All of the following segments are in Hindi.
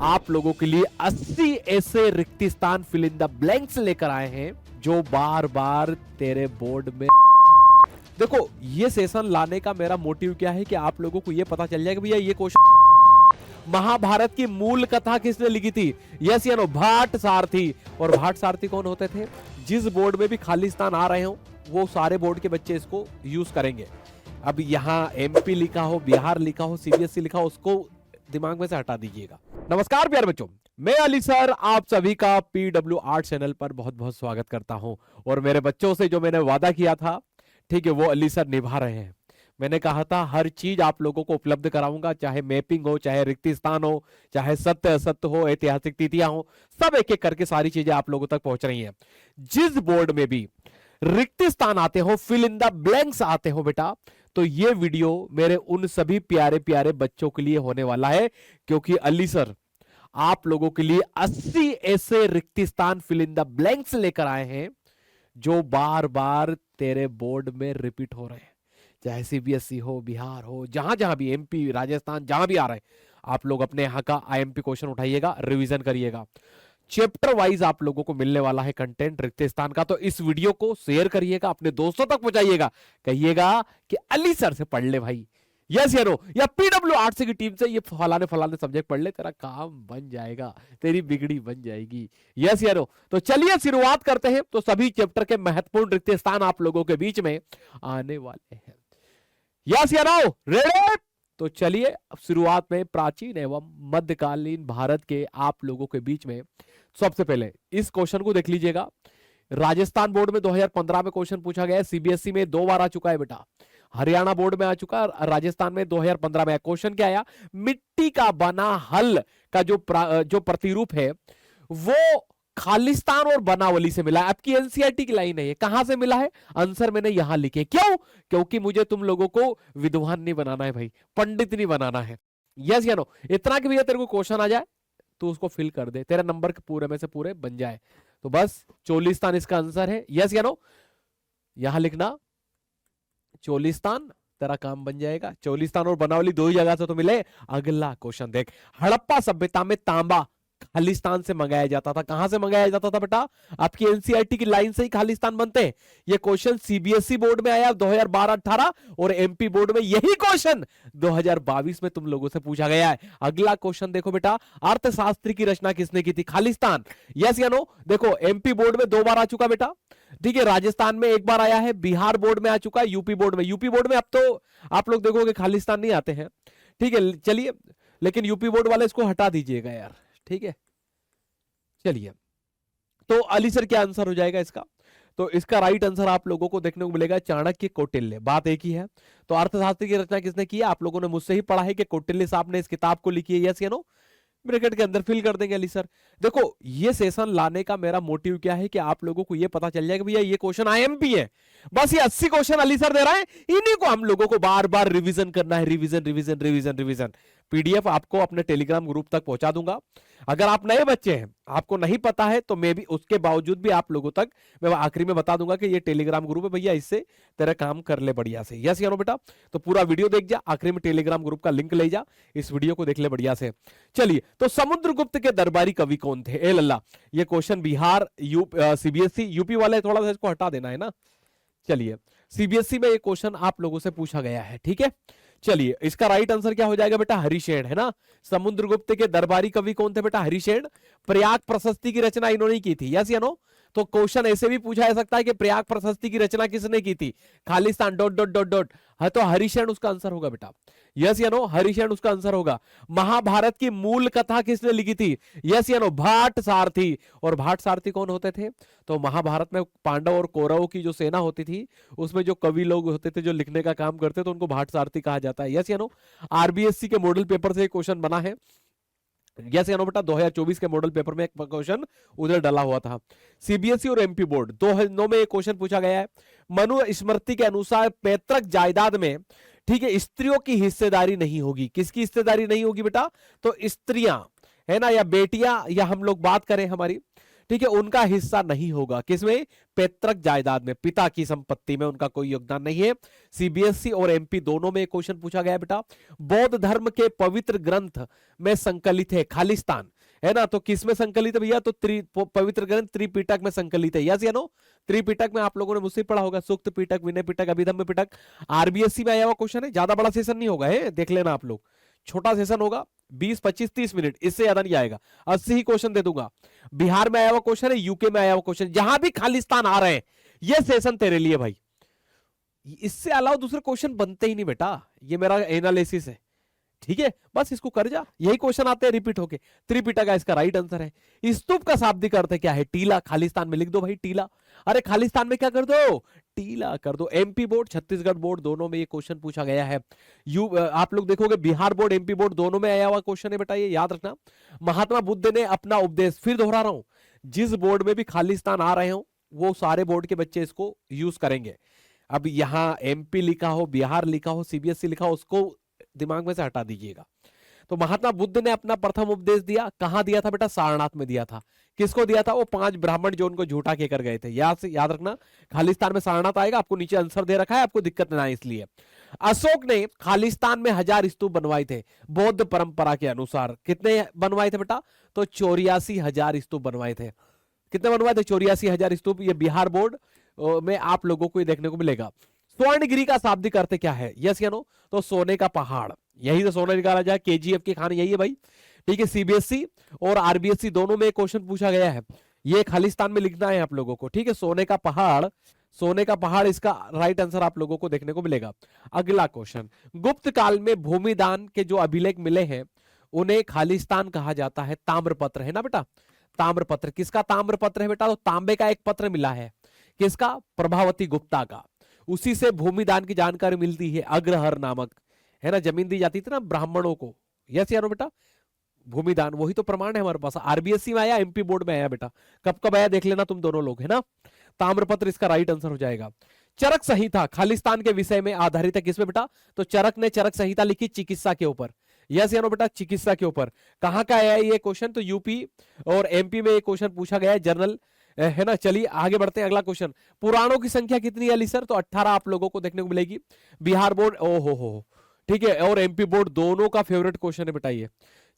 आप लोगों के लिए 80 ऐसे रिक्त स्थान फिल इन द ब्लैंक्स लेकर आए हैं जो बार बार तेरे बोर्ड में। देखो, ये सेशन लाने का मेरा मोटिव क्या है कि आप लोगों को ये पता चल जाए कि भैया ये क्वेश्चन महाभारत की मूल कथा किसने लिखी थी। यस या नो, भाट सारथी। और भाट सारथी कौन होते थे? जिस बोर्ड में भी खालिस्तान आ रहे हो वो सारे बोर्ड के बच्चे इसको यूज करेंगे। अब यहाँ एमपी लिखा हो, बिहार लिखा हो, सीबीएसई लिखा हो, उसको दिमाग में से हटा दीजिएगा। नमस्कार प्यारे बच्चों, मैं अली सर आप सभी का पीडब्ल्यू आर्ट चैनल पर बहुत बहुत स्वागत करता हूं। और मेरे बच्चों से जो मैंने वादा किया था, ठीक है, वो अली सर निभा रहे हैं। मैंने कहा था हर चीज आप लोगों को उपलब्ध कराऊंगा, चाहे मैपिंग हो, चाहे रिक्त स्थान हो, चाहे सत्य असत्य हो, ऐतिहासिक तिथियां हो, सब एक एक करके सारी चीजें आप लोगों तक पहुंच रही हैं। जिस बोर्ड में भी रिक्त स्थान आते हो, फिल इन द ब्लैंक्स आते हो बेटा, तो ये वीडियो मेरे उन सभी प्यारे प्यारे बच्चों के लिए होने वाला है, क्योंकि अली सर आप लोगों के लिए 80 ऐसे रिक्त स्थान फिल इन द ब्लैंक्स लेकर आए हैं जो बार बार तेरे बोर्ड में रिपीट हो रहे हैं। चाहे सीबीएसई हो, बिहार हो, जहां जहां भी, एमपी, राजस्थान, जहां भी आ रहे हैं, आप लोग अपने यहां का आईएमपी क्वेश्चन उठाइएगा, रिवीजन करिएगा। चैप्टर वाइज आप लोगों को मिलने वाला है कंटेंट रिक्त स्थान का। तो इस वीडियो को शेयर करिएगा, अपने दोस्तों तक पहुंचाइएगा, कहिएगा कि अली सर से पढ़ ले भाई, यस या नो, या पीडब्ल्यू आर्ट्स की टीम से ये फलाने फलाने सब्जेक्ट पढ़ ले, तेरा काम बन जाएगा, तेरी बिगड़ी बन जाएगी। यस या नो। तो चलिए शुरुआत करते हैं। तो सभी चैप्टर के महत्वपूर्ण रिक्त स्थान आप लोगों के बीच में आने वाले हैं। यस या नो, रेडी? तो चलिए शुरुआत में प्राचीन एवं मध्यकालीन भारत के आप लोगों के बीच में सबसे पहले इस क्वेश्चन को देख लीजिएगा। राजस्थान बोर्ड में 2015 में क्वेश्चन पूछा गया है, सीबीएसई में 2 बार आ चुका है बेटा, हरियाणा बोर्ड में आ चुका, राजस्थान में 2015 में। क्वेश्चन क्या आया? मिट्टी का बना हल का जो प्रतिरूप है वो खालिस्तान और बनावली से मिला है। आपकी एनसीईआरटी की लाइन है, ये कहां से मिला है? आंसर मैंने यहां लिखे। क्यों? क्योंकि मुझे तुम लोगों को विद्वान नहीं बनाना है भाई, पंडित नहीं बनाना है। यस या नो? इतना कि भैया तेरे को क्वेश्चन आ जाए तो उसको फिल कर दे, तेरा नंबर पूरे में से पूरे बन जाए। तो बस चोलिस्तान इसका आंसर है। यस या नो? यहां लिखना चोलिस्तान, तेरा काम बन जाएगा। चोलिस्तान और बनावली दो ही जगह से तो मिले। अगला क्वेश्चन देख, हड़प्पा सभ्यता में तांबा खालिस्तान से मंगाया जाता था। कहां से मंगाया जाता था बेटा? आपकी एनसीईआरटी की लाइन से ही खालिस्तान बनते हैं। ये क्वेश्चन सीबीएसई बोर्ड में आया 2012-18 और एमपी बोर्ड में यही क्वेश्चन 2022 में तुम लोगों से पूछा गया है। अगला क्वेश्चन देखो बेटा, अर्थशास्त्र की रचना किसने की थी? खालिस्तान। यस या नो? देखो, एमपी बोर्ड में 2 बार आ चुका बेटा, ठीक है, राजस्थान में 1 बार आया है, बिहार बोर्ड में आ चुका है, यूपी बोर्ड में। यूपी बोर्ड में अब तो आप लोग देखोगे खालिस्तान नहीं आते हैं, ठीक है, चलिए, लेकिन यूपी बोर्ड वाले इसको हटा दीजिएगा यार, ठीक है। चलिए, तो अली सर क्या आंसर हो जाएगा इसका? तो इसका राइट आंसर आप लोगों को देखने को मिलेगा चाणक्य, कौटिल्य। बात एक ही है। तो अर्थशास्त्र की रचना किसने की है? आप लोगों ने मुझसे ही पढ़ा है कि कौटिल्य साहब ने इस किताब को लिखी है। यस या नो? ब्रैकेट के अंदर फिल कर देंगे अली सर। देखो, ये सेशन लाने का मेरा मोटिव क्या है कि आप लोगों को ये पता चल जाए कि भैया ये क्वेश्चन आईएमपी है। बस ये 80 क्वेश्चन अली सर दे रहा है, इन्हीं को हम लोगों को बार बार रिवीजन करना है। Revision revision revision revision. PDF आपको अपने टेलीग्राम ग्रुप तक पहुंचा दूंगा। अगर आप नए बच्चे हैं, आपको नहीं पता है, तो मैं भी उसके बावजूद भी आप लोगों तक मैं आखिरी में बता दूंगा कि ये टेलीग्राम ग्रुप है भैया, इससे तेरा काम कर ले बढ़िया से। यस या नो बेटा? तो पूरा वीडियो देख जा, आखिरी में टेलीग्राम ग्रुप का लिंक ले जा, इस वीडियो को देख ले बढ़िया से। चलिए, तो समुद्रगुप्त के दरबारी कवि कौन थे? ए लल्ला, ये क्वेश्चन बिहार, सीबीएसई, यूपी वाले थोड़ा सा इसको हटा देना है ना। चलिए, सीबीएसई में ये क्वेश्चन आप लोगों से पूछा गया है, ठीक है। चलिए, इसका राइट आंसर क्या हो जाएगा बेटा? हरिशेन, है ना। समुद्रगुप्त के दरबारी कवि कौन थे बेटा? हरिशेन। प्रयाग प्रशस्ति की रचना इन्होंने की थी। यस या नो? तो क्वेश्चन ऐसे भी पूछा जा सकता है कि प्रयाग प्रशस्ति की रचना किसने की थी? Khalistan dot dot dot dot है, तो हरिशेन उसका आंसर होगा बेटा। यस या नो? हरिशेन उसका आंसर होगा। महाभारत की मूल कथा किसने लिखी थी? यस या नो? भाट सारथी। और भाट सारथी कौन होते थे? तो महाभारत में पांडव और कौरवों की जो सेना होती थी, उसमें जो कवि लोग होते थे जो लिखने का काम करते थे, उनको भाट सारथी कहा जाता है। यस या नो? आरबीएससी के मॉडल पेपर से क्वेश्चन बना है। यस या नो बेटा? 2024 के मॉडल पेपर में एक क्वेश्चन उधर डला हुआ था। सीबीएसई और एमपी बोर्ड 2009 में एक क्वेश्चन पूछा गया है। मनु स्मृति के अनुसार पैतृक जायदाद में, ठीक है, स्त्रियों की हिस्सेदारी नहीं होगी। किसकी हिस्सेदारी नहीं होगी बेटा? तो स्त्रियां, है ना, या बेटियां, या हम लोग बात करें हमारी, ठीक है, उनका हिस्सा नहीं होगा। किसमें? पैतृक जायदाद में, पिता की संपत्ति में उनका कोई योगदान नहीं है। सीबीएसई और एमपी दोनों में क्वेश्चन पूछा गया है बेटा। बौद्ध धर्म के पवित्र ग्रंथ में संकलित है खालिस्तान, है ना, तो किसमें संकलित है भैया? तो पवित्र ग्रंथ त्रिपिटक में संकलित है। यस या नो? त्रिपिटक में आप लोगों ने मुझसे पढ़ा होगा, सूक्त पिटक, विनय पिटक, अभिधम्म पिटक। आरबीएससी में आया हुआ क्वेश्चन है, ज्यादा बड़ा सेशन नहीं होगा, है देख लेना आप लोग, छोटा सेशन होगा, 20 25 30 मिनट, इससे ज्यादा नहीं आएगा। 80 ही क्वेश्चन दे दूंगा। बिहार में आया हुआ क्वेश्चन है, यूके में आया हुआ क्वेश्चन, जहां भी खालिस्तान आ रहे हैं ये सेशन तेरे लिए भाई। इससे अलावा दूसरे क्वेश्चन बनते ही नहीं बेटा, ये मेरा एनालिसिस है, ठीक है, बस इसको कर जा, यही क्वेश्चन आते हैं रिपीट होके। त्रिपिटक इसका राइट आंसर है। स्तूप का शाब्दिक अर्थ क्या है? टीला। खालिस्तान में लिख दो भाई टीला। अरे खालिस्तान में क्या कर दो? टीला कर दो। एमपी बोर्ड, छत्तीसगढ़ बोर्ड दोनों में ये क्वेश्चन पूछा गया है। आप लोग देखोगे बिहार बोर्ड, एमपी बोर्ड दोनों में आया हुआ क्वेश्चन है बेटा, ये याद रखना। महात्मा बुद्ध ने अपना उपदेश, फिर दोहरा रहा हूं, जिस बोर्ड में भी खालिस्तान आ रहे हो वो सारे बोर्ड के बच्चे इसको यूज करेंगे। अब यहां एमपी लिखा हो, बिहार लिखा हो, सीबीएसई लिखा हो, उसको दिमाग में से हटा दीजिएगा। तो महात्मा बुद्ध ने अपना प्रथम उपदेश दिया, कहां दिया था बेटा? सारनाथ में दिया था। किसको दिया था? वो 5 ब्राह्मण जो उनको झूठा कहकर गए थे। याद रखना, खालिस्तान में सारनाथ आएगा, आपको नीचे आंसर दे रखा है, आपको दिक्कत ना आए इसलिए। अशोक ने खालिस्तान में 1000 स्तूप बनवाए थे बौद्ध परंपरा के अनुसार। कितने बनवाए थे बेटा? तो 84,000 स्तूप बनवाए थे। कितने बनवाए थे? 84,000 स्तूप। ये बिहार बोर्ड में आप लोगों को देखने को मिलेगा। स्वर्णगिरी का शाब्दिक अर्थ क्या है? यस या नो? तो सोने का पहाड़, यही तो सोना निकाला जाए, केजीएफ की खान यही है भाई, ठीक है। सीबीएसई और आरबीएसई दोनों में क्वेश्चन पूछा गया है, ये खालिस्तान में लिखना है आप लोगों को, ठीक है। सोने का पहाड़, सोने का पहाड़ इसका राइट आंसर आप लोगों को देखने को मिलेगा। अगला क्वेश्चन, गुप्त काल में भूमिदान के जो अभिलेख मिले हैं उन्हें खालिस्तान कहा जाता है। ताम्रपत्र है ना बेटा, ताम्रपत्र। किसका ताम्रपत्र है बेटा? तो तांबे का एक पत्र मिला है। किसका? प्रभावती गुप्ता का। उसी से भूमिदान की जानकारी मिलती है, अग्रहर नामक, है ना, जमीन दी जाती थी ना ब्राह्मणों को। यस यारो बेटा, भूमिदान वही तो प्रमाण है हमारे पास। आरबीएससी में आया, एमपी बोर्ड में आया बेटा, कब कब आया देख लेना तुम दोनों लोग, है ना। ताम्रपत्र इसका राइट आंसर हो जाएगा। चरक संहिता खालिस्तान के विषय में आधारित है, किसमें बेटा? तो चरक ने चरक संहिता लिखी चिकित्सा के ऊपर। यस यानो बेटा, चिकित्सा के ऊपर। कहां का है ये क्वेश्चन? तो यूपी और एमपी में ये क्वेश्चन पूछा गया है, जनरल, है ना। चलिए आगे बढ़ते हैं, अगला क्वेश्चन, पुराणों की संख्या कितनी है अली सर? तो 18 आप लोगों को देखने को मिलेगी। बिहार बोर्ड, ओ हो, ठीक है, और एमपी बोर्ड दोनों का फेवरेट क्वेश्चन है बताइए।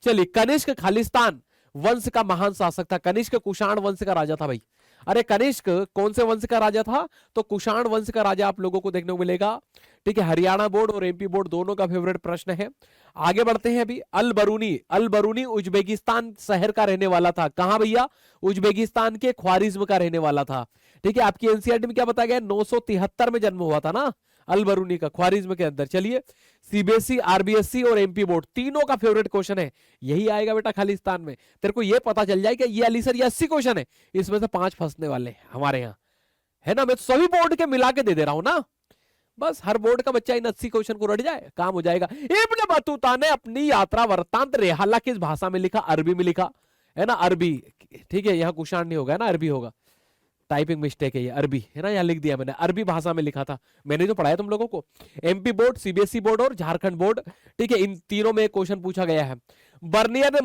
चलिए, कनिष्क खालिस्तान वंश का महान शासक था। कनिष्क कुषाण वंश का राजा था भाई। अरे कनिष्क कौन से वंश का राजा था? तो कुषाण वंश का राजा आप लोगों को देखने को मिलेगा, ठीक है। हरियाणा बोर्ड और एमपी बोर्ड दोनों का फेवरेट प्रश्न है। आगे बढ़ते हैं अभी। अल बरूनी उज्बेकिस्तान शहर का रहने वाला था। कहां भैया? उज्बेकिस्तान के ख्वारिज्म का रहने वाला था, ठीक है। आपकी एनसीईआरटी में क्या बताया गया? 973 में जन्म हुआ था ना अल बरूनी का, ख्वारिज्म के अंदर। चलिए, सीबीएसई, आरबीएसई और एमपी बोर्ड तीनों का फेवरेट क्वेश्चन है, यही आएगा बेटा खालिस्तान में। तेरे को ये पता चल जाए कि ये अली सर ये 80 क्वेश्चन है, इसमें से 5 फंसने वाले हैं हमारे यहाँ, है ना। मैं तो सभी बोर्ड के मिला के दे रहा हूं ना, बस हर बोर्ड का बच्चा इन 80 क्वेश्चन को रट जाए, काम हो जाएगा। इब्न बतूता ने अपनी यात्रा वृत्तांत रेहाला किस भाषा में लिखा? अरबी में लिखा, है ना, अरबी, ठीक है। यहाँ कुषाण नहीं होगा, है ना, अरबी होगा। टाइपिंग मिस्टेक है ये, अरबी है ना, यहाँ लिख दिया मैंने, अरबी भाषा में लिखा था। मैंने तो पढ़ाया तुम लोगों को। एमपी बोर्ड, सीबीएसई बोर्ड और झारखंड बोर्ड, ठीक है, इन तीनों में क्वेश्चन पूछा गया है। बर्नियर ने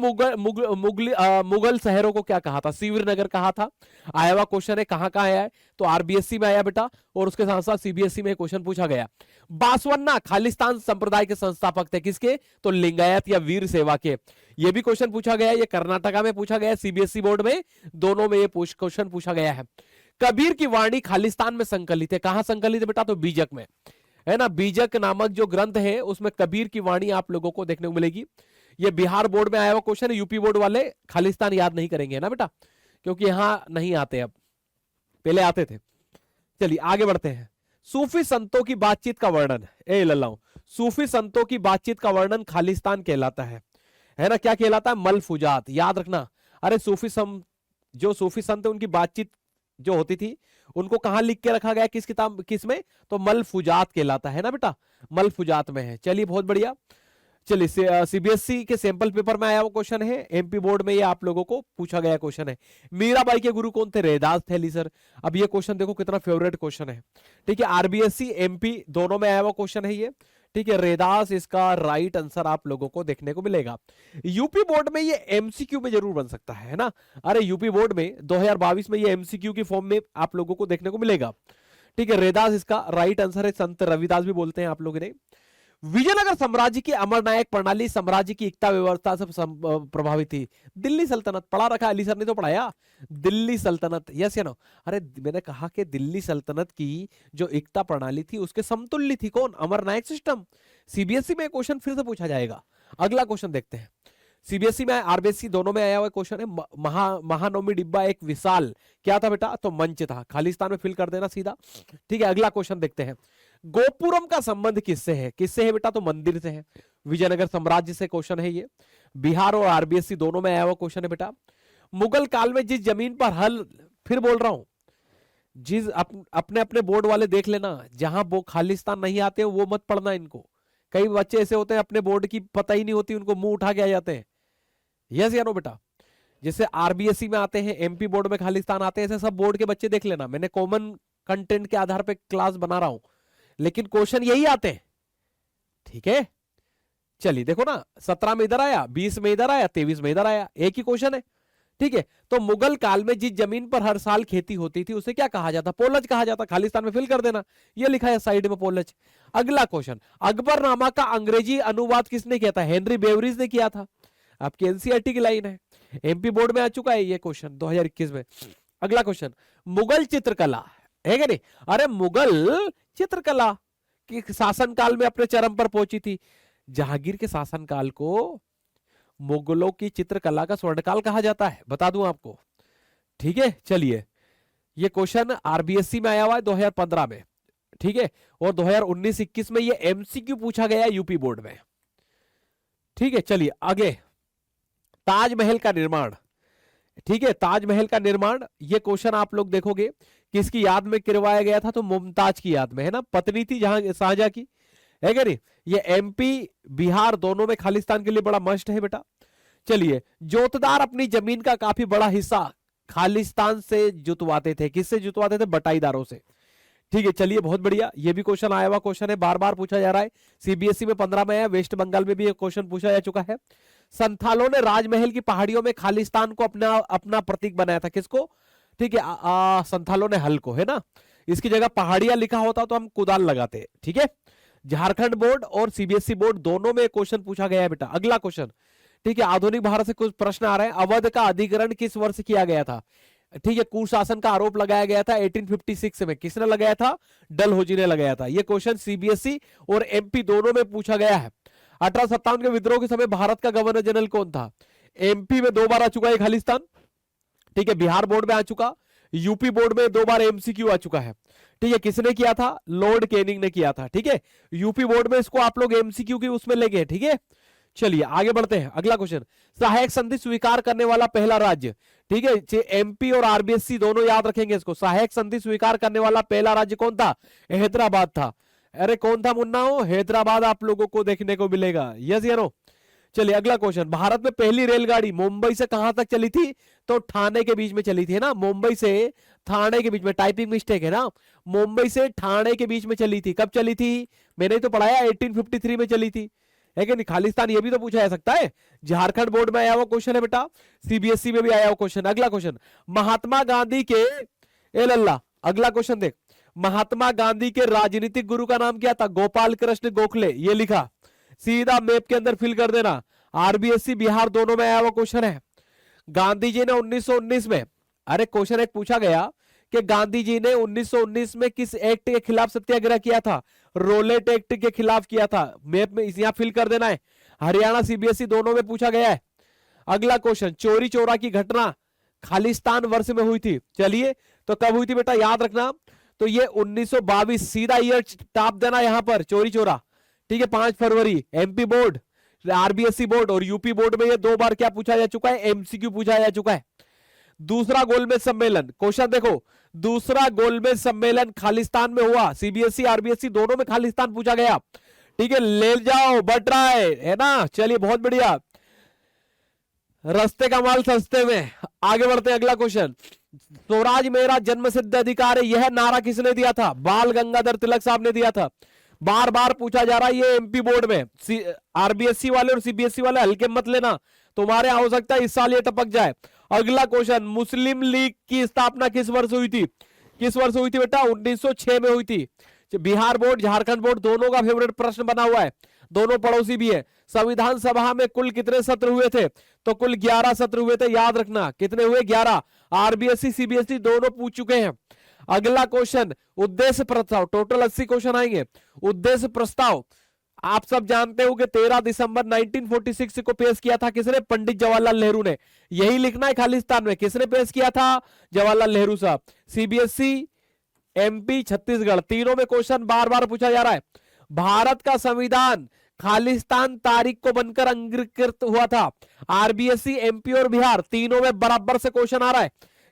मुगल शहरों को क्या कहा था? शिविरनगर कहा था। आया हुआ क्वेश्चन है, कहां कहां आया है? तो आरबीएससी में आया बेटा, और उसके साथ साथ सीबीएसई में क्वेश्चन पूछा गया। बासवन्ना खालिस्तान संप्रदाय के संस्थापक थे, किसके? तो लिंगायत या वीर सेवा के। ये भी क्वेश्चन पूछा गया, ये कर्नाटका में पूछा गया, सीबीएसई बोर्ड में, दोनों में ये क्वेश्चन पूछा गया है। कबीर की वाणी खालिस्तान में संकलित है। कहां संकलित है बेटा? तो बीजक में, है ना। बीजक नामक जो ग्रंथ है उसमें कबीर की वाणी आप लोगों को देखने को मिलेगी। ये बिहार बोर्ड में आया हुआ क्वेश्चन है। यूपी बोर्ड वाले खालिस्तान याद नहीं करेंगे ना बेटा, क्योंकि यहां नहीं आते, अब पहले आते थे। चलिए आगे बढ़ते हैं। सूफी संतों की बातचीत का वर्णन, ए लल्लाओ, सूफी संतों की बातचीत का वर्णन खालिस्तान कहलाता है ना। क्या कहलाता है? मलफुजात, याद रखना। अरे जो सूफी संत है उनकी बातचीत जो होती थी उनको कहां लिख के रखा गया? किस किताब, किस में? तो मलफुजात कहलाता है ना बेटा, मलफुजात में है। चलिए बहुत बढ़िया। चलिए, सीबीएसई के सैंपल पेपर में आया वो क्वेश्चन है, एमपी बोर्ड में ये आप लोगों को पूछा गया क्वेश्चन है। मीराबाई के गुरु कौन थे? रैदास थे अली सर। अब ये क्वेश्चन देखो कितना फेवरेट क्वेश्चन है, ठीक है। आरबीएसई, एमपी दोनों में आया हुआ क्वेश्चन है ये, ठीक है, रेदास इसका राइट आंसर आप लोगों को देखने को मिलेगा। यूपी बोर्ड में ये एमसीक्यू में जरूर बन सकता है ना। अरे यूपी बोर्ड में 2022 में ये एमसीक्यू की फॉर्म में आप लोगों को देखने को मिलेगा। ठीक है, रेदास इसका राइट आंसर है। संत रविदास भी बोलते हैं आप लोगों ने। विजयनगर साम्राज्य की अमरनायक प्रणाली साम्राज्य की एकता व्यवस्था से प्रभावित थी। दिल्ली सल्तनत पढ़ा रखा, अली सर ने तो पढ़ाया। दिल्ली सल्तनत, यस या नो। अरे मैंने कहा कि दिल्ली सल्तनत की जो एकता प्रणाली थी उसके समतुल्य थी कौन? अमरनायक सिस्टम। सीबीएसई में क्वेश्चन फिर से पूछा जाएगा। अगला क्वेश्चन देखते हैं। सीबीएसई में आरबीएसई दोनों में आया हुआ क्वेश्चन है। महानवमी डिब्बा एक विशाल क्या था बेटा? तो मंच था। खालिस्तान में फिल कर देना सीधा। ठीक है, अगला क्वेश्चन देखते हैं। गोपुरम का संबंध किससे है? किससे है बेटा? तो मंदिर से है। विजयनगर साम्राज्य से क्वेश्चन है ये। बिहार और आरबीएसई दोनों में आया हुआ क्वेश्चन है बेटा। मुगल काल में जिस जमीन पर हल, फिर बोल रहा हूं, जिस अपने अपने बोर्ड वाले देख लेना, जहां वो खालिस्तान नहीं आते हो वो मत पढ़ना इनको। कई बच्चे ऐसे होते हैं अपने बोर्ड की पता ही नहीं होती, उनको मुंह उठा के आ जाते हैं। यस या नो बेटा? जैसे आरबीएसई में आते हैं, एमपी बोर्ड में खालिस्तान आते हैं, ऐसे सब बोर्ड के बच्चे देख लेना। मैंने कॉमन कंटेंट के आधार पर क्लास बना रहा हूं, लेकिन क्वेश्चन यही आते हैं। ठीक है, चलिए देखो ना, 17 में इधर आया, 20 में इधर आया, 23 में इधर आया, एक ही क्वेश्चन है। ठीक है, तो मुगल काल में जिस जमीन पर हर साल खेती होती थी उसे क्या कहा जाता? पोलज कहा जाता। खालिस्तान में फिल कर देना, ये लिखा है साइड में पोलज। अगला क्वेश्चन, अकबरनामा का अंग्रेजी अनुवाद किसने किया था? हेनरी बेवरिज ने किया था। आपकी एनसीईआरटी की लाइन है, एमपी बोर्ड में आ चुका है ये क्वेश्चन 2021 में। अगला क्वेश्चन, मुगल चित्रकला है क्या नहीं? अरे मुगल चित्रकला की शासनकाल में अपने चरम पर पहुंची थी। जहांगीर के शासनकाल को मुगलों की चित्रकला का स्वर्णकाल कहा जाता है, बता दूं आपको। ठीक है, चलिए ये क्वेश्चन आरबीएसई में आया हुआ है 2015 में। ठीक है, और 2019-21 में ये एमसीक्यू पूछा गया यूपी बोर्ड में। ठीक है, चलिए आगे। ताजमहल का निर्माण, ठीक है, ताजमहल का निर्माण, ये क्वेश्चन आप लोग देखोगे किसकी याद में करवाया गया था? तो मुमताज की याद में, है ना, पत्नी थी जहां शाहजहां की, है क्या नहीं? ये एमपी बिहार दोनों में खालिस्तान के लिए बड़ा मस्ट है बेटा। चलिए, जोतदार अपनी जमीन का काफी बड़ा हिस्सा खालिस्तान से जुतवाते थे। किससे जुतवाते थे? बटाईदारों से। ठीक है, चलिए बहुत बढ़िया, ये भी क्वेश्चन आया हुआ क्वेश्चन है, बार बार पूछा जा रहा है। सीबीएसई में 15 में आया, वेस्ट बंगाल में भी एक क्वेश्चन पूछा जा चुका है। संथालों ने राजमहल की पहाड़ियों में खालिस्तान को अपना प्रतीक बनाया था। किसको? ठीक है, संथालों ने हल को, है ना। इसकी जगह पहाड़ियां लिखा होता तो हम कुदाल लगाते। ठीक है, झारखंड बोर्ड और सीबीएसई बोर्ड दोनों में क्वेश्चन पूछा गया है बेटा। अगला क्वेश्चन, ठीक है, आधुनिक भारत से कुछ प्रश्न आ रहे हैं। अवध का अधिग्रहण किस वर्ष किया गया था? ठीक है, कुशासन का आरोप लगाया गया था 1856 में। किसने लगाया था? डलहौजी ने लगाया था। यह क्वेश्चन सीबीएसई और एमपी दोनों में पूछा गया है। 1857 के विद्रोह के समय भारत का गवर्नर जनरल कौन था? एमपी में 2 बार आ चुका है खालिस्तान। ठीक है, बिहार बोर्ड में आ चुका, यूपी बोर्ड में 2 बार एमसीक्यू आ चुका है। ठीक है, किसने किया था? लॉर्ड कैनिंग ने किया था। ठीक है, यूपी बोर्ड में इसको आप लोग एमसीक्यू की उसमें ले गए। ठीक है, चलिए आगे बढ़ते हैं। अगला क्वेश्चन, सहायक संधि स्वीकार करने वाला पहला राज्य। ठीक है, एमपी और आरबीएसई दोनों याद रखेंगे इसको। सहायक संधि स्वीकार करने वाला पहला राज्य कौन था? हैदराबाद था। अरे कौन था मुन्ना? हो हैदराबाद आप लोगों को देखने को मिलेगा। यस या नो? चलिए अगला क्वेश्चन, भारत में पहली रेलगाड़ी मुंबई से कहां तक चली थी? तो ठाणे के बीच में चली थी, है ना। मुंबई से ठाणे के बीच में, टाइपिंग मिस्टेक है ना, मुंबई से ठाणे के बीच में चली थी। कब चली थी? मैंने तो पढ़ाया 1853 में चली थी, है कि नहीं। खालिस्तान ये भी तो पूछा जा सकता है। झारखंड बोर्ड में आया हुआ क्वेश्चन है बेटा, सीबीएसई में भी आया हुआ क्वेश्चन। अगला क्वेश्चन, महात्मा गांधी के लल्ला, अगला क्वेश्चन देख, महात्मा गांधी के राजनीतिक गुरु का नाम क्या था? गोपाल कृष्ण गोखले। ये लिखा, सीधा मैप के अंदर फिल कर देना। आरबीएसई बिहार दोनों में आया हुआ क्वेश्चन है। गांधी जी ने 1919 में, अरे क्वेश्चन एक पूछा गया कि गांधी जी ने 1919 में किस एक्ट के खिलाफ सत्याग्रह किया था? रोलेट एक्ट के खिलाफ किया था। मैप में यहां फिल कर देना है। हरियाणा सीबीएसई दोनों में पूछा गया है। अगला क्वेश्चन, चोरी चोरा की घटना खालिस्तान वर्ष में हुई थी। चलिए, तो कब हुई थी बेटा? याद रखना, तो ये 1922, सीधा ईयर टाप देना यहां पर, चोरी चोरा। ठीक है, 5 फरवरी। एमपी बोर्ड, आरबीएसई बोर्ड और यूपी बोर्ड में ये 2 बार क्या पूछा जा चुका है? एमसीक्यू पूछा जा चुका है। दूसरा गोलमेज सम्मेलन, क्वेश्चन देखो, दूसरा गोलमेज सम्मेलन खालिस्तान में हुआ। सीबीएसई आरबीएसई दोनों में खालिस्तान पूछा गया। ठीक है, ले जाओ, बट रहा है ना। चलिए बहुत बढ़िया, रस्ते का माल सस्ते में। आगे बढ़ते हैं, अगला क्वेश्चन, स्वराज मेरा जन्म सिद्ध अधिकार है, यह नारा किसने दिया था? बाल गंगाधर तिलक साहब ने दिया था। बार बार पूछा जा रहा है ये एमपी बोर्ड में। आरबीएसई वाले और सीबीएसई वाले हल्के मत लेना, तुम्हारे हो सकता है इस साल ये टपक जाए। अगला क्वेश्चन, मुस्लिम लीग की स्थापना किस वर्ष हुई थी? किस वर्ष हुई थी बेटा? 1906 में हुई थी। बिहार बोर्ड झारखंड बोर्ड दोनों का फेवरेट प्रश्न बना हुआ है, दोनों पड़ोसी भी है। संविधान सभा में कुल कितने सत्र हुए थे? तो कुल 11 सत्र हुए थे, याद रखना कितने हुए? 11। आरबीएसई सीबीएसई दोनों पूछ चुके हैं। अगला क्वेश्चन, उद्देश्य प्रस्ताव, टोटल 80 क्वेश्चन आएंगे। उद्देश्य प्रस्ताव आप सब जानते हो कि 13 दिसंबर 1946 को पेश किया था किसने? पंडित जवाहरलाल नेहरू ने। यही लिखना है खालिस्तान में, किसने पेश किया था? जवाहरलाल नेहरू साहब। सीबीएसई, एमपी, छत्तीसगढ़, तीनों में क्वेश्चन बार बार पूछा जा रहा है। भारत का संविधान खालिस्तान तारीख को बनकर अंगीकृत हुआ था। आरबीएसई, एमपी और बिहार तीनों में बराबर से क्वेश्चन आ रहा है।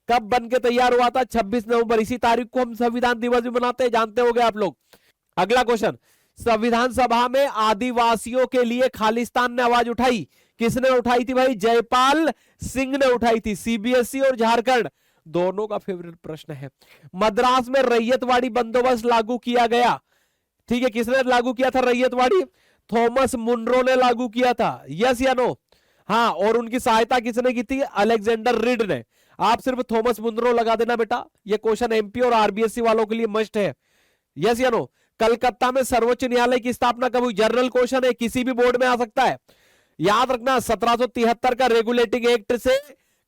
कब बन के तैयार हुआ था? 26 नवंबर। इसी तारीख को हम संविधान दिवस भी मनाते हैं, जानते होंगे आप लोग। अगला क्वेश्चन, संविधान सभा में आदिवासियों के लिए खालिस्तान ने आवाज उठाई, किसने उठाई थी भाई? जयपाल सिंह ने उठाई थी। सीबीएसई और झारखंड दोनों का फेवरेट प्रश्न है। मद्रास में रैयतवाड़ी बंदोबस्त लागू किया गया, ठीक है, किसने लागू किया था रैयतवाड़ी? थॉमस मुनरो ने लागू किया था, यस या नो? हाँ, और उनकी सहायता किसने की थी? अलेक्जेंडर रीड ने। आप सिर्फ थॉमस मुनरो लगा देना बेटा, ये क्वेश्चन एमपी और आरबीएसई वालों के लिए मस्ट है, यस या नो? कलकत्ता में सर्वोच्च न्यायालय की स्थापना कब हुई? जनरल क्वेश्चन है, किसी भी बोर्ड में आ सकता है, याद रखना। 1773 का रेगुलेटिंग एक्ट से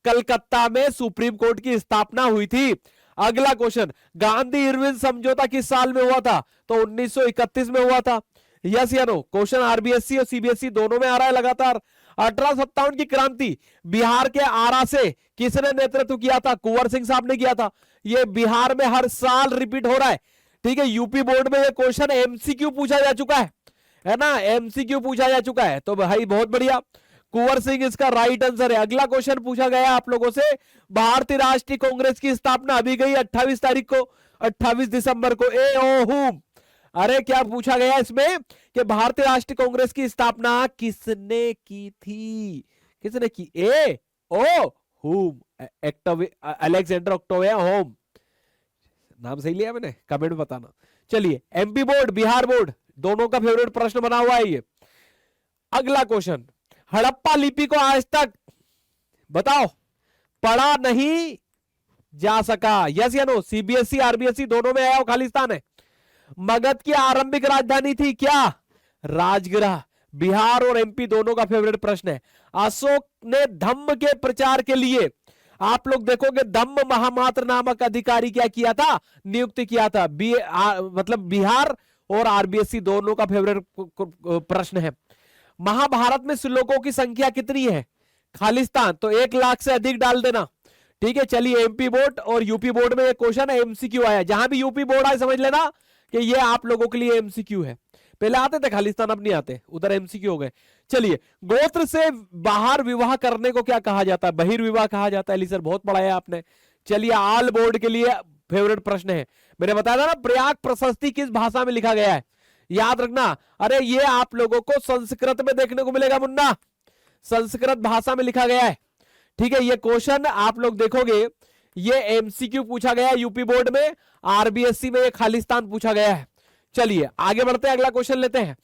कलकत्ता में सुप्रीम कोर्ट की स्थापना हुई थी। अगला क्वेश्चन, गांधी इरविन समझौता किस साल में हुआ था? तो 1931 में हुआ था, यस या नो? क्वेश्चन आरबीएसई और सीबीएसई दोनों में आ रहा है लगातार। 1857 की क्रांति बिहार के आरा से किसने नेतृत्व किया था? कुंवर सिंह साहब ने किया था। ये बिहार में हर साल रिपीट हो रहा है, ठीक है। यूपी बोर्ड में ये क्वेश्चन एमसीक्यू पूछा जा चुका है ना, एमसीक्यू पूछा जा चुका है, तो भाई बहुत बढ़िया, कुंवर सिंह इसका राइट आंसर है। अगला क्वेश्चन पूछा गया आप लोगों से, भारतीय राष्ट्रीय कांग्रेस की स्थापना अभी गई 28 तारीख को, 28 दिसंबर को। ए ओ हुम, अरे क्या पूछा गया इसमें कि भारतीय राष्ट्रीय कांग्रेस की स्थापना किसने की थी? किसने की? ए ओ हुम, अलेक्जेंडर ऑक्टोविया होम। नाम सही लिया मैंने? कमेंट में बताना। चलिए, एमपी बोर्ड बिहार बोर्ड दोनों का फेवरेट प्रश्न बना हुआ है ये। अगला क्वेश्चन, हड़प्पा लिपि को आज तक बताओ पढ़ा नहीं जा सका, यस या नो? सीबीएसई आरबीएसई दोनों में आया हो, खालिस्तान है। मगध की आरंभिक राजधानी थी क्या? राजगृह। बिहार और एमपी दोनों का फेवरेट प्रश्न है। अशोक ने धम्म के प्रचार के लिए, आप लोग देखोगे, धम्म महामात्र नामक अधिकारी क्या किया था? नियुक्त किया था। मतलब बिहार और आरबीएसई दोनों का फेवरेट प्रश्न है। महाभारत में श्लोकों की संख्या कितनी है? खालिस्तान तो 1 लाख से अधिक डाल देना, ठीक है। चलिए, एमपी बोर्ड और यूपी बोर्ड में ये क्वेश्चन एमसीक्यू आया, जहां भी यूपी बोर्ड आए समझ लेना कि ये आप लोगों के लिए एमसीक्यू है। पहले आते थे खालिस्तान, अब नहीं आते, उधर एमसीक्यू हो गए। चलिए, गोत्र से बाहर विवाह करने को क्या कहा जाता है? बहिर्विवाह कहा जाता है। सर बहुत पढ़ाया आपने। चलिए, आल बोर्ड के लिए फेवरेट प्रश्न है, मैंने बताया था ना, प्रयाग प्रशस्ति किस भाषा में लिखा गया है? याद रखना। अरे ये आप लोगों को संस्कृत में देखने को मिलेगा मुन्ना, संस्कृत भाषा में लिखा गया है, ठीक है। ये क्वेश्चन आप लोग देखोगे, ये एमसीक्यू पूछा गया है यूपी बोर्ड में, आरबीएसई में ये खालिस्तान पूछा गया है। चलिए आगे बढ़ते हैं, अगला क्वेश्चन लेते हैं।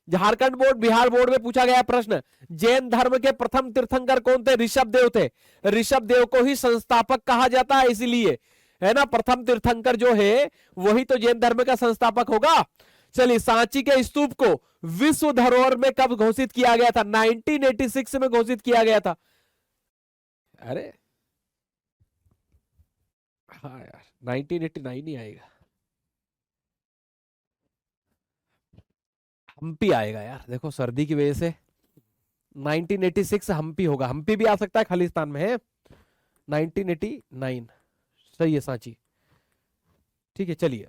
झारखंड बोर्ड बिहार बोर्ड में पूछा गया प्रश्न, जैन धर्म के प्रथम तीर्थंकर कौन थे? ऋषभ देव थे। ऋषभ देव को ही संस्थापक कहा जाता है, इसीलिए, है ना। प्रथम तीर्थंकर जो है वही तो जैन धर्म का संस्थापक होगा। चलिए, सांची के स्तूप को विश्व धरोहर में कब घोषित किया गया था? 1986 में घोषित किया गया था। अरे हाँ यार, 1989 ही आएगा, हम्पी आएगा यार, देखो सर्दी की वजह से 1986 हम्पी होगा, हम्पी भी आ सकता है, खालिस्तान में है। 1989 सही है, सांची, ठीक है। चलिए,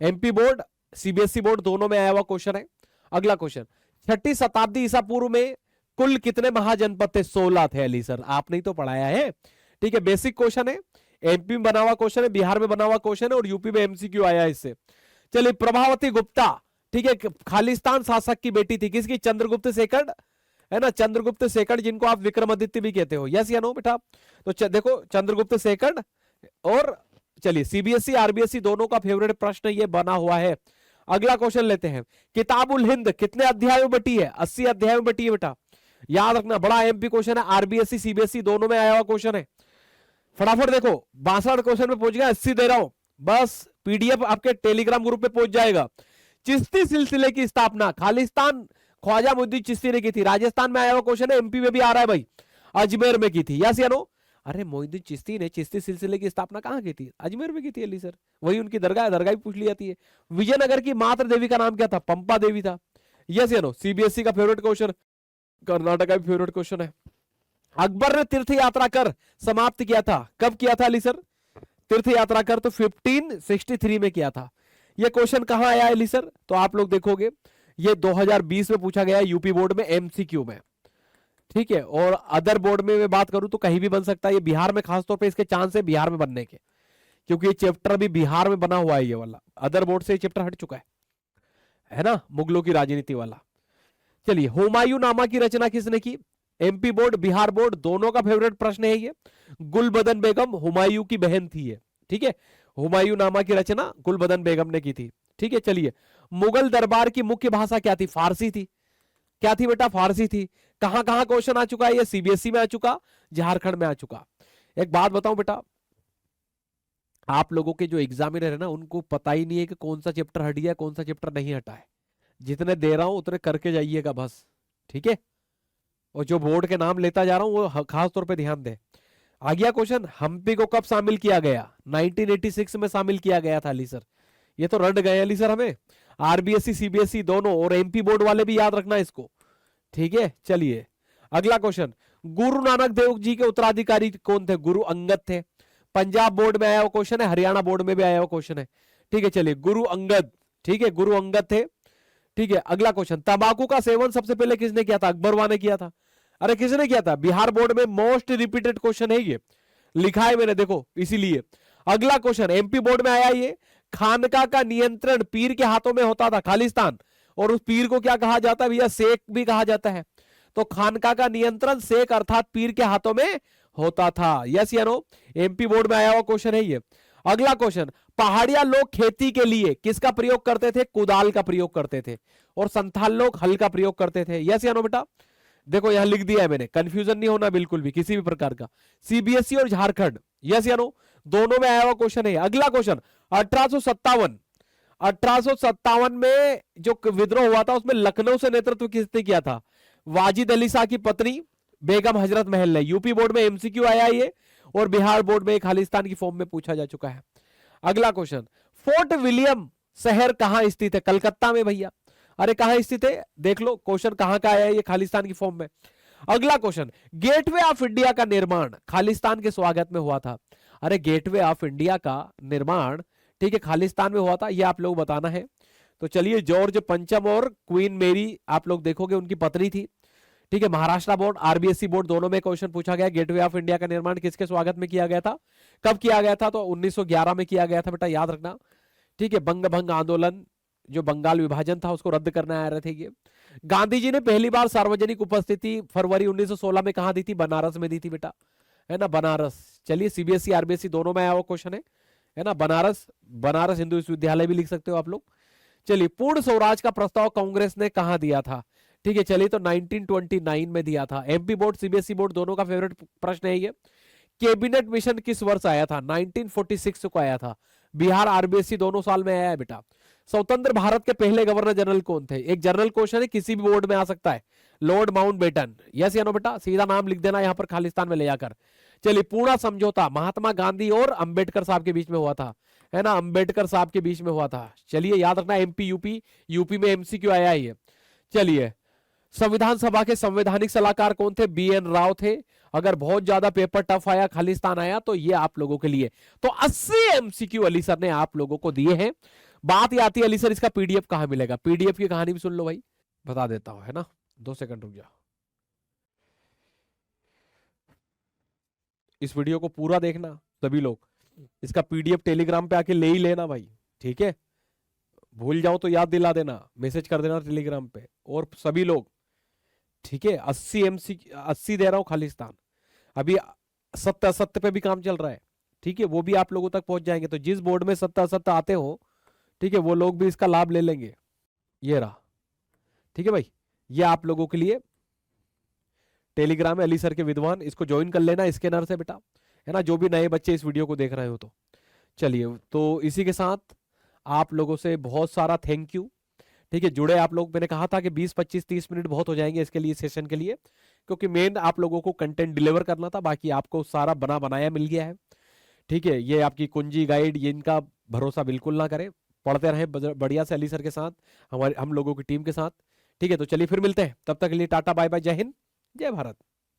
एमपी बोर्ड सीबीएसई बोर्ड दोनों में आया हुआ क्वेश्चन है। अगला क्वेश्चन, 6ठी शताब्दी ईसा पूर्व में कुल कितने महाजनपद थे? 16 थे। अली सर आपने ही तो पढ़ाया है, ठीक है। बेसिक क्वेश्चन है, एमपी में बना हुआ क्वेश्चन है, बिहार में बना हुआ क्वेश्चन है, और यूपी में एमसीक्यू आया है इससे। चलिए, प्रभावती गुप्ता, ठीक है, खालिस्तान शासक की बेटी थी, किसकी? चंद्रगुप्त सेकंड, है ना, चंद्रगुप्त सेकंड, जिनको आप विक्रमादित्य भी कहते हो, यस या नो बेटा? तो देखो, चंद्रगुप्त सेकंड। और चलिए, सीबीएसई आरबीएसई दोनों का फेवरेट प्रश्न ये बना हुआ है। अगला क्वेश्चन लेते हैं, किताबुल हिंद कितने अध्याय में बटी है? 80 अध्याय में बटी है बेटा, याद रखना, बड़ा एमपी क्वेश्चन है, आरबीएससी सीबीएसई दोनों में आया हुआ क्वेश्चन है। फटाफट देखो, 62 क्वेश्चन में पहुंच गया, 80 दे रहा हूं, बस पीडीएफ आपके टेलीग्राम ग्रुप पे पहुंच जाएगा। चिश्ती सिलसिले की स्थापना खालिस्तान ख्वाजा मुद्दीन चिश्ती ने की थी, राजस्थान में आया हुआ क्वेश्चन है, एमपी में भी आ रहा है भाई, अजमेर में की थी, यस या नो? अरे मोइनुद्दीन चिश्ती ने चिश्ती सिलसिले की स्थापना कहां की थी? अजमेर में की थी अली सर, वही उनकी दरगाह है, दरगाह भी पूछ ली जाती है। विजयनगर की मात्र देवी का नाम क्या था? पंपा देवी था, यस या नो? सीबीएसई का फेवरेट क्वेश्चन, कर्नाटक का भी फेवरेट क्वेश्चन है। अकबर ने तीर्थ यात्रा कर समाप्त किया था, कब किया था अली सर? तीर्थ यात्रा कर तो 1563 में किया था। ये क्वेश्चन कहां आया अली सर? तो आप लोग देखोगे ये 2020 में पूछा गया यूपी बोर्ड में एमसीक्यू में, ठीक है। और अदर बोर्ड में मैं बात करूं तो कहीं भी बन सकता है, ये बिहार में खासतौर पे इसके चांस है बिहार में बनने के, क्योंकि ये चैप्टर अभी बिहार में बना हुआ है, ये वाला अदर बोर्ड से ये चैप्टर हट चुका है ना, मुगलों की राजनीति वाला। चलिए, हुमायूं नामा की रचना किसने की? एमपी बोर्ड बिहार बोर्ड दोनों का फेवरेट प्रश्न है ये। गुलबदन बेगम हुमायूं की बहन थी ये, ठीक है। हुमायूं नामा की रचना गुलबदन बेगम ने की थी, ठीक है। चलिए, मुगल दरबार की मुख्य भाषा क्या थी? फारसी थी। क्या थी बेटा? फारसी थी। कहां कहां क्वेश्चन आ चुका है ये? सीबीएसई में आ चुका, झारखंड में आ चुका। एक बात बताऊं बेटा, आप लोगों के जो एग्जामिनर है ना, उनको पता ही नहीं है कि कौन सा चैप्टर हट गया, कौन सा चैप्टर नहीं हटा है। जितने दे रहा हूं उतने करके जाइएगा बस, ठीक है। और जो बोर्ड के नाम लेता जा रहा हूं वो खास तौर पे ध्यान दे। आ गया क्वेश्चन, हम्पी को कब शामिल किया गया? 1986 में शामिल किया गया था अली सर। ये तो रट गए अली सर हमें, आरबीएससी सीबीएसई दोनों, और एमपी बोर्ड वाले भी याद रखना इसको, ठीक है। चलिए, अगला क्वेश्चन, गुरु नानक देव जी के उत्तराधिकारी कौन थे? गुरु अंगद थे। पंजाब बोर्ड में आया हुआ क्वेश्चन है, हरियाणा बोर्ड में भी आया हुआ क्वेश्चन है, ठीक है। चलिए, गुरु अंगद, ठीक है, गुरु अंगद थे, ठीक है। अगला क्वेश्चन, तंबाकू का सेवन सबसे पहले किसने किया था? अकबरवा ने किया था। अरे किसने किया था? बिहार बोर्ड में मोस्ट रिपीटेड क्वेश्चन है ये, लिखा है मैंने देखो, इसीलिए। अगला क्वेश्चन, एमपी बोर्ड में आया ये, खानका का नियंत्रण पीर के हाथों में होता था, खालिस्तान, और उस पीर को क्या कहा जाता है भैया? शेख भी कहा जाता है। तो खानका का नियंत्रण शेख अर्थात पीर के हाथों में होता था, यस या नो? एमपी बोर्ड में आया हुआ क्वेश्चन है ये। अगला क्वेश्चन, पहाड़िया लोग खेती के लिए किसका प्रयोग करते थे? कुदाल का प्रयोग करते थे, और संथाल लोग हल का प्रयोग करते थे, यस या नो बेटा? देखो यहां लिख दिया है मैंने, कंफ्यूजन नहीं होना बिल्कुल भी किसी भी प्रकार का। सीबीएसई और झारखंड, यस या नो? दोनों में आया हुआ क्वेश्चन है। अगला क्वेश्चन, 1857 में जो विद्रोह हुआ था उसमें लखनऊ से नेतृत्व किसने किया था? वाजिद अली शाह की पत्नी बेगम हजरत महल ने। यूपी बोर्ड में एमसीक्यू आया ये, और बिहार बोर्ड में खालिस्तान की फॉर्म में पूछा जा चुका है। अगला क्वेश्चन, फोर्ट विलियम शहर कहां स्थित है? कलकत्ता में भैया। अरे कहां स्थित है? देख लो क्वेश्चन कहां का आया है, ये खालिस्तान की फॉर्म में। अगला क्वेश्चन, गेटवे ऑफ इंडिया का निर्माण खालिस्तान के स्वागत में हुआ था। अरे गेटवे ऑफ इंडिया का निर्माण, ठीक है, खालिस्तान में हुआ था, ये आप लोग बताना है। तो चलिए, जॉर्ज पंचम और क्वीन मेरी आप लोग देखोगे उनकी पत्नी थी, ठीक है। महाराष्ट्र बोर्ड आरबीएससी बोर्ड दोनों में क्वेश्चन पूछा गया, गेटवे ऑफ इंडिया का निर्माण किसके स्वागत में किया गया था? कब किया गया था? तो 1911 में किया गया था बेटा, याद रखना, ठीक है। बंग भंग आंदोलन, जो बंगाल विभाजन था उसको रद्द करने आ रहे थे ये। गांधी जी ने पहली बार सार्वजनिक उपस्थिति फरवरी 1916 में कहां दी थी? बनारस में दी थी बेटा, है ना, बनारस। चलिए, सीबीएसई आरबीएससी दोनों में आया हुआ क्वेश्चन है ना, बनारस, बनारस हिंदू विश्वविद्यालय भी लिख सकते हो आप लोग। चलिए, पूर्ण स्वराज का प्रस्ताव कांग्रेस ने कहां दिया था? ठीक है, चलिए, तो 1929 में दिया था। एमपी बोर्ड सीबीएसई बोर्ड दोनों का फेवरेट प्रश्न है ये। कैबिनेट मिशन किस वर्ष आया था? 1946 को आया था। बिहार आरबीएससी दोनों साल में आया है बेटा। स्वतंत्र भारत के पहले गवर्नर जनरल कौन थे? एक जनरल क्वेश्चन है, किसी भी बोर्ड में आ सकता है। लॉर्ड माउंटबेटन, यस या नो बेटा? सीधा नाम लिख देना यहां पर खालिस्तान में ले जाकर। चलिए, पूर्णा समझौता महात्मा गांधी और अंबेडकर साहब के बीच में हुआ था, है ना, अंबेडकर साहब के बीच में हुआ था। चलिए, याद रखना, एमपी यूपी, यूपी में एमसीक्यू आया है ये। चलिए, संविधान सभा के संवैधानिक सलाहकार कौन थे? बीएन राव थे। अगर बहुत ज्यादा पेपर टफ आया, खालिस्तान आया, तो ये आप लोगों के लिए। तो 80 एमसीक्यू अली सर ने आप लोगों को दिए हैं। बात ये आती है अली सर, इसका पीडीएफ कहां मिलेगा? पीडीएफ की कहानी भी सुन लो भाई, बता देता हूं, है ना, 2 सेकंड रुक जाओ। इस वीडियो को पूरा देखना सभी लोग, इसका पीडीएफ टेलीग्राम पे आके ले ही लेना भाई, ठीक है। भूल जाओ तो याद दिला देना, मैसेज कर देना टेलीग्राम पे, और सभी लोग, ठीक है। 80 दे रहा हूं खालिस्तान, अभी सत्य असत्य पे भी काम चल रहा है, ठीक है, वो भी आप लोगों तक पहुंच जाएंगे। तो जिस बोर्ड में सत्य असत्य आते हो, ठीक है, वो लोग भी इसका लाभ ले लेंगे। ये रहा, ठीक है भाई, ये आप लोगों के लिए टेलीग्राम है अली सर के विद्वान, इसको ज्वाइन कर लेना स्कैनर से बेटा, है ना, जो भी नए बच्चे इस वीडियो को देख रहे हो तो। चलिए, तो इसी के साथ आप लोगों से बहुत सारा थैंक यू। ठीक है, जुड़े आप लोग, मैंने कहा था कि 20 25 30 मिनट बहुत हो जाएंगे इसके लिए, सेशन के लिए, क्योंकि मेन आप लोगों को कंटेंट डिलीवर करना था, बाकी आपको सारा बना बनाया मिल गया है। ठीक है, ये आपकी कुंजी गाइड, ये इनका भरोसा बिल्कुल ना करें, पढ़ते रहे बढ़िया से अली सर के साथ, हम लोगों की टीम के साथ। ठीक है, तो चलिए फिर मिलते हैं, तब तक के लिए टाटा बाय बाय, जय हिंद, जय भारत।